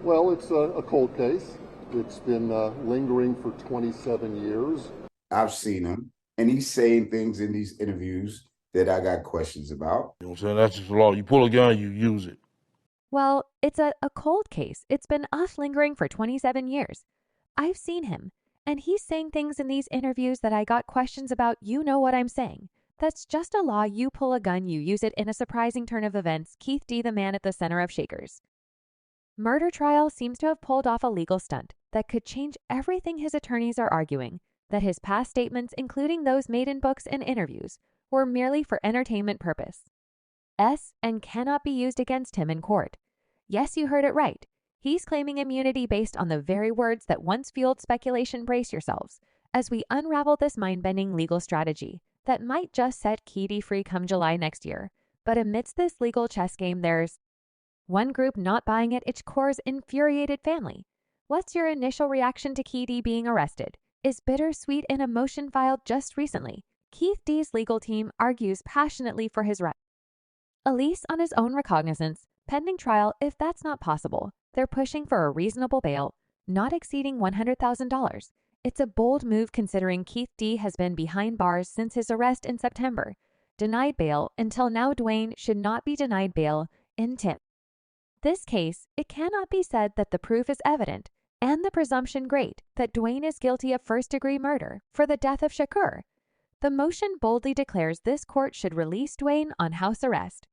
Well, it's a cold case. It's been lingering for 27 years. I've seen him, and he's saying things in these interviews that I got questions about. You know what I'm saying? That's just the law. You pull a gun, you use it. Well, it's a cold case. It's been lingering for 27 years. I've seen him, and he's saying things in these interviews that I got questions about. You know what I'm saying. That's just a law. You pull a gun, you use it in a surprising turn of events. Keefe D, the man at the center of Shakers. Murder trial seems to have pulled off a legal stunt that could change everything. His attorneys are arguing that his past statements, including those made in books and interviews, were merely for entertainment purpose. And cannot be used against him in court. Yes, you heard it right. He's claiming immunity based on the very words that once fueled speculation. Brace yourselves as we unravel this mind-bending legal strategy that might just set Keefe free come July next year. But amidst this legal chess game, there's one group not buying it. It's Core's infuriated family. What's your initial reaction to Keefe being arrested? Is bittersweet in a motion filed just recently. Keefe D's legal team argues passionately for his right. Elise on his own recognizance, pending trial. If that's not possible, they're pushing for a reasonable bail, not exceeding $100,000. It's a bold move considering Keefe D has been behind bars since his arrest in September. Denied bail until now. Dwayne should not be denied bail in this case. It cannot be said that the proof is evident and the presumption great that Dwayne is guilty of first-degree murder for the death of Shakur. The motion boldly declares this court should release Dwayne on house arrest.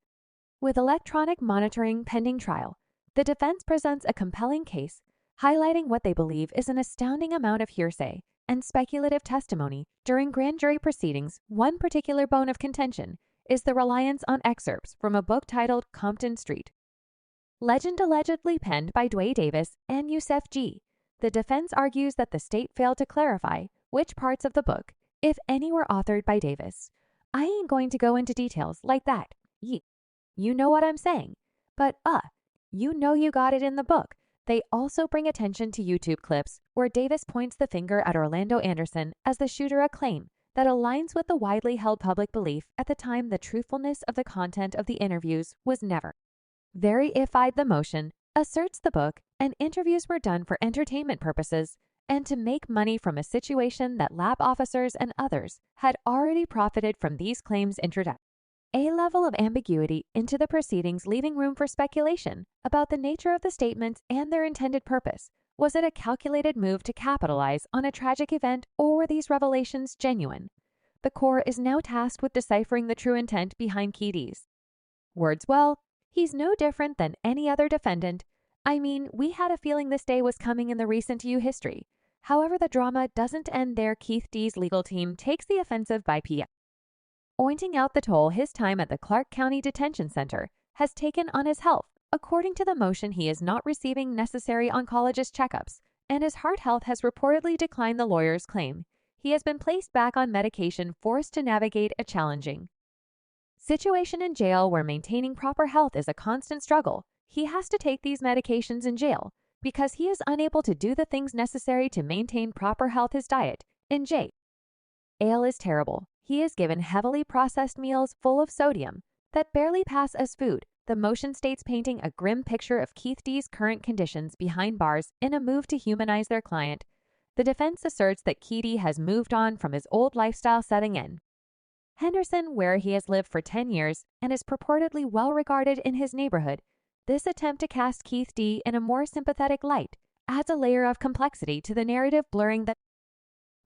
With electronic monitoring pending trial, the defense presents a compelling case, highlighting what they believe is an astounding amount of hearsay and speculative testimony during grand jury proceedings. One particular bone of contention is the reliance on excerpts from a book titled Compton Street Legend, allegedly penned by Dwayne Davis and Yusef G. The defense argues that the state failed to clarify which parts of the book, if any, were authored by Davis. I ain't going to go into details like that. You know what I'm saying. But you know you got it in the book. They also bring attention to YouTube clips where Davis points the finger at Orlando Anderson as the shooter, a claim that aligns with the widely held public belief at the time. The truthfulness of the content of the interviews was never verified. The motion asserts the book and interviews were done for entertainment purposes and to make money from a situation that lab officers and others had already profited from. These claims introduce a level of ambiguity into the proceedings, leaving room for speculation about the nature of the statements and their intended purpose. Was it a calculated move to capitalize on a tragic event, or were these revelations genuine? The court is now tasked with deciphering the true intent behind Keefe's words. Well, he's no different than any other defendant. I mean, we had a feeling this day was coming in the recent history. However, the drama doesn't end there. Keefe D's legal team takes the offensive by pointing out the toll his time at the Clark County Detention Center has taken on his health. According to the motion, he is not receiving necessary oncologist checkups, and his heart health has reportedly declined. The lawyers claim he has been placed back on medication, forced to navigate a challenging situation in jail where maintaining proper health is a constant struggle. He has to take these medications in jail because he is unable to do the things necessary to maintain proper health. His diet in jail is terrible. He is given heavily processed meals full of sodium that barely pass as food. The motion states, painting a grim picture of Keefe D's current conditions behind bars in a move to humanize their client. The defense asserts that Keefe has moved on from his old lifestyle setting in Henderson, where he has lived for 10 years and is purportedly well regarded in his neighborhood. This attempt to cast Keefe D in a more sympathetic light adds a layer of complexity to the narrative, blurring the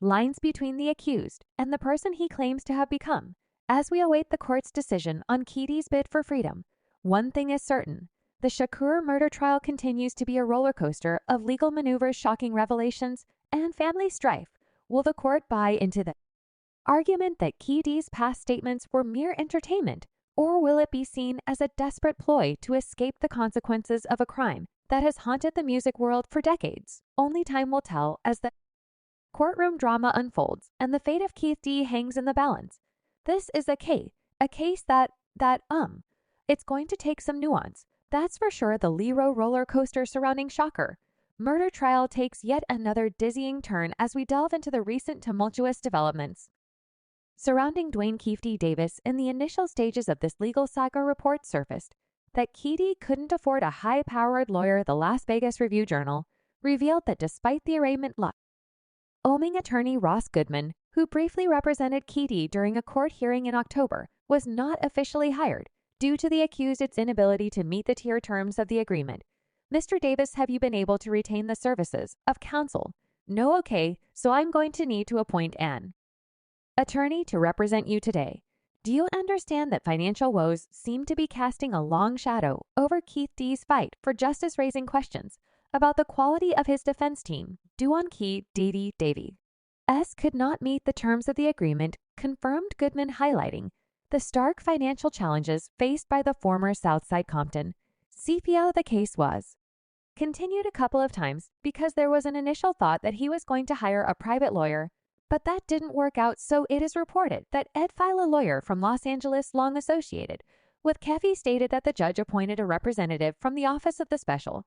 lines between the accused and the person he claims to have become. As we await the court's decision on Keefe's bid for freedom, one thing is certain: the Shakur murder trial continues to be a roller coaster of legal maneuvers, shocking revelations, and family strife. Will the court buy into the argument that Keefe's past statements were mere entertainment, or will it be seen as a desperate ploy to escape the consequences of a crime that has haunted the music world for decades? Only time will tell as the courtroom drama unfolds and the fate of Keefe D hangs in the balance. This is a case that it's going to take some nuance. That's for sure. The Lero roller coaster surrounding Shakur murder trial takes yet another dizzying turn as we delve into the recent tumultuous developments surrounding Dwayne Keefe D. Davis. In the initial stages of this legal saga, reports surfaced that Keefe couldn't afford a high-powered lawyer. The Las Vegas Review-Journal revealed that despite the arraignment law, Oming attorney Ross Goodman, who briefly represented Keefe during a court hearing in October, was not officially hired due to the accused's inability to meet the tier terms of the agreement. Mr. Davis, have you been able to retain the services of counsel? No, okay, so I'm going to need to appoint an attorney to represent you today. Do you understand that financial woes seem to be casting a long shadow over Keefe D's fight for justice, raising questions about the quality of his defense team? Duan Key Diddy Davy S. could not meet the terms of the agreement, confirmed Goodman, highlighting the stark financial challenges faced by the former Southside Compton CPO. The case was continued a couple of times because there was an initial thought that he was going to hire a private lawyer, but that didn't work out, so it is reported that Ed File, a lawyer from Los Angeles long associated with Keefe, stated that the judge appointed a representative from the Office of the Special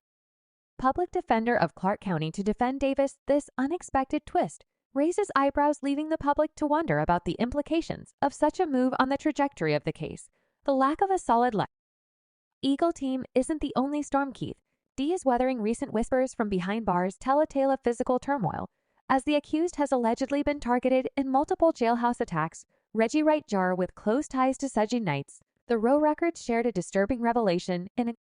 Public Defender of Clark County to defend Davis. This unexpected twist raises eyebrows, leaving the public to wonder about the implications of such a move on the trajectory of the case. The lack of a solid legal team isn't the only storm Keefe D is weathering. Recent whispers from behind bars tell a tale of physical turmoil, as the accused has allegedly been targeted in multiple jailhouse attacks. Reggie Wright Jar, with close ties to Suge Knights, the Row Records, shared a disturbing revelation in an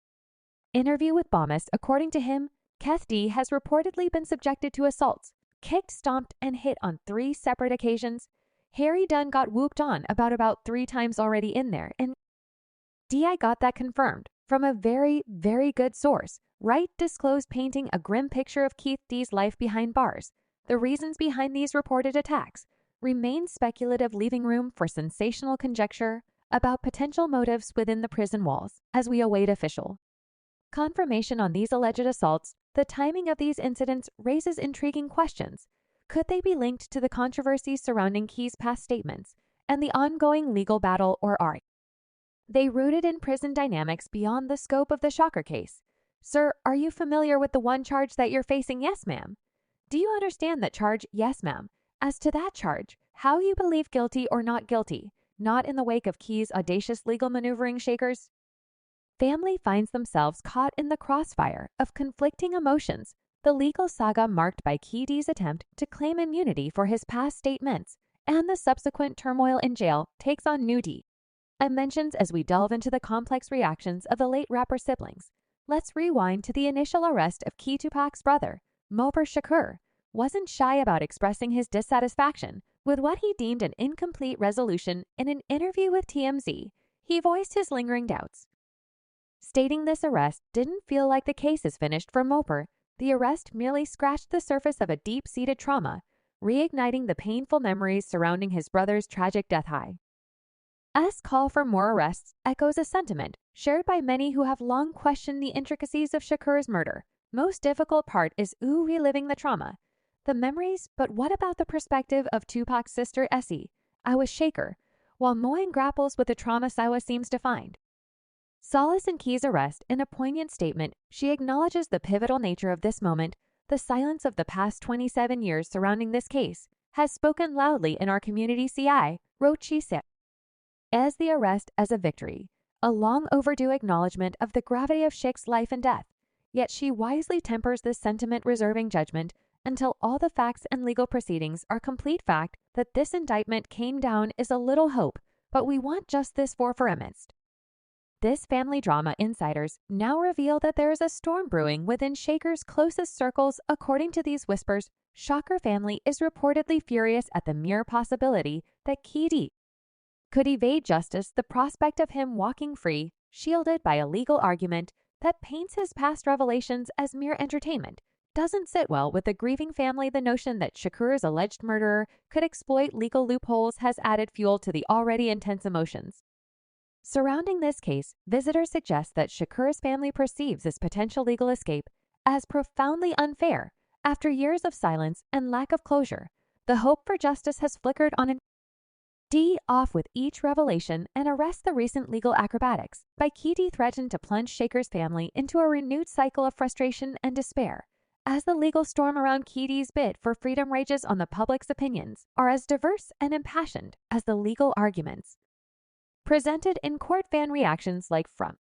interview with Bombast. According to him, Keefe D has reportedly been subjected to assaults, kicked, stomped, and hit on 3 separate occasions. Harry Dunn got whooped on about 3 times already in there, and I got that confirmed from a very, very good source. Wright disclosed, painting a grim picture of Keefe D's life behind bars. The reasons behind these reported attacks remain speculative, leaving room for sensational conjecture about potential motives within the prison walls as we await official confirmation on these alleged assaults. The timing of these incidents raises intriguing questions. Could they be linked to the controversies surrounding Keefe's past statements and the ongoing legal battle, or are they rooted in prison dynamics beyond the scope of the Shakur case? Sir, are you familiar with the one charge that you're facing? Yes, ma'am. Do you understand that charge? Yes, ma'am. As to that charge, how you believe guilty or not guilty, not in the wake of Key's audacious legal maneuvering. Shakur's family finds themselves caught in the crossfire of conflicting emotions. The legal saga marked by Keefe D's attempt to claim immunity for his past statements and the subsequent turmoil in jail takes on new dimensions as we delve into the complex reactions of the late rapper siblings. Let's rewind to the initial arrest of 2Pac's brother. M3rder Shakur wasn't shy about expressing his dissatisfaction with what he deemed an incomplete resolution. In an interview with TMZ, he voiced his lingering doubts, stating this arrest didn't feel like the case is finished for M3rder. The arrest merely scratched the surface of a deep-seated trauma, reigniting the painful memories surrounding his brother's tragic death. S call for more arrests echoes a sentiment shared by many who have long questioned the intricacies of Shakur's murder. Most difficult part is reliving the trauma, the memories, but what about the perspective of Tupac's sister Essie? I was Shakur, while Moine grapples with the trauma Siwa seems to find solace in Key's arrest. In a poignant statement, she acknowledges the pivotal nature of this moment. The silence of the past 27 years surrounding this case has spoken loudly in our community, wrote she said. As the arrest as a victory, a long overdue acknowledgement of the gravity of Sheikh's life and death. Yet she wisely tempers this sentiment, reserving judgment until all the facts and legal proceedings are complete. Fact that this indictment came down is a little hope, but we want just this for amidst this family drama. Insiders now reveal that there is a storm brewing within Shakur's closest circles. According to these whispers, Shakur family is reportedly furious at the mere possibility that Keefe could evade justice. The prospect of him walking free, shielded by a legal argument that paints his past revelations as mere entertainment, doesn't sit well with the grieving family. The notion that Shakur's alleged murderer could exploit legal loopholes has added fuel to the already intense emotions surrounding this case. Visitors suggest that Shakur's family perceives this potential legal escape as profoundly unfair. After years of silence and lack of closure, the hope for justice has flickered on an off with each revelation and arrest. The recent legal acrobatics by Keefe threatened to plunge Shakur's family into a renewed cycle of frustration and despair. As the legal storm around Keefe's bid for freedom rages on, the public's opinions are as diverse and impassioned as the legal arguments presented in court. Fan reactions like from